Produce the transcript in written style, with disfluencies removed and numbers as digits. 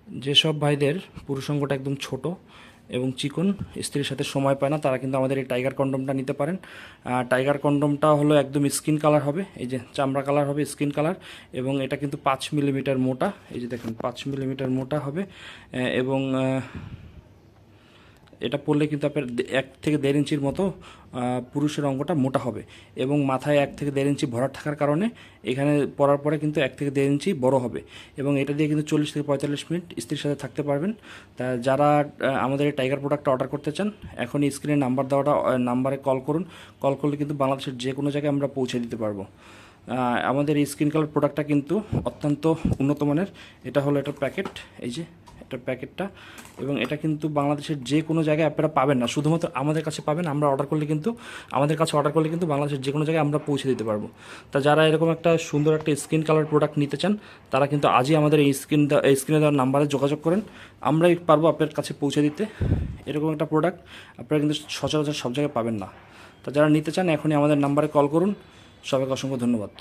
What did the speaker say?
যেসব ভাইদের পুরুষাঙ্গটা একদম ছোট এবং চিকন, স্ত্রীর সাথে সময় পায় না, তারা কিন্তু আমাদের এই টাইগার কন্ডমটা নিতে পারেন। টাইগার কন্ডমটা হলো একদম স্কিন কালার হবে, এই যে চামড়া কালার হবে, স্কিন কালার। এবং এটা কিন্তু 5 মিলিমিটার মোটা, এই যে দেখুন 5 মিলিমিটার মোটা হবে। এবং এটা পরলে কিন্তু আপনার 1 থেকে 1.5 ইঞ্চির মতো পুরুষের অঙ্গটা মোটা হবে। এবং মাথায় 1 থেকে 1.5 ইঞ্চি ভরাট থাকার কারণে এখানে পরার পরে কিন্তু 1 থেকে 1.5 ইঞ্চি বড় হবে। এবং এটা দিয়ে কিন্তু 40 থেকে 45 মিনিট স্ত্রীর সাথে থাকতে পারবেন। তা যারা আমাদের এই টাইগার প্রোডাক্টটা অর্ডার করতে চান, এখনই স্ক্রিনে নাম্বার দেওয়াটা নাম্বারে কল করুন। কল করলে কিন্তু বাংলাদেশের যে কোনো জায়গায় আমরা পৌঁছে দিতে পারবো। আমাদের এই স্কিন কালার প্রোডাক্টটা কিন্তু অত্যন্ত উন্নত মানের। এটা হলো এটার প্যাকেট, এই যে এটার প্যাকেটটা। এবং এটা কিন্তু বাংলাদেশের যে কোনো জায়গায় আপনারা পাবেন না, শুধুমাত্র আমাদের কাছে পাবেন। আমরা অর্ডার করলে কিন্তু, আমাদের কাছে অর্ডার করলে কিন্তু বাংলাদেশের যে কোনো জায়গায় আমরা পৌঁছে দিতে পারবো। তা যারা এরকম একটা সুন্দর একটা স্কিন কালার প্রোডাক্ট নিতে চান, তারা কিন্তু আজই আমাদের এই স্ক্রিনে দেওয়ার নাম্বারে যোগাযোগ করেন। আমরাই পারবো আপনার কাছে পৌঁছে দিতে। এরকম একটা প্রোডাক্ট আপনারা কিন্তু সচরাচর সব জায়গায় পাবেন না। তা যারা নিতে চান, এখনই আমাদের নাম্বারে কল করুন। সবাইকে অসংখ্য ধন্যবাদ।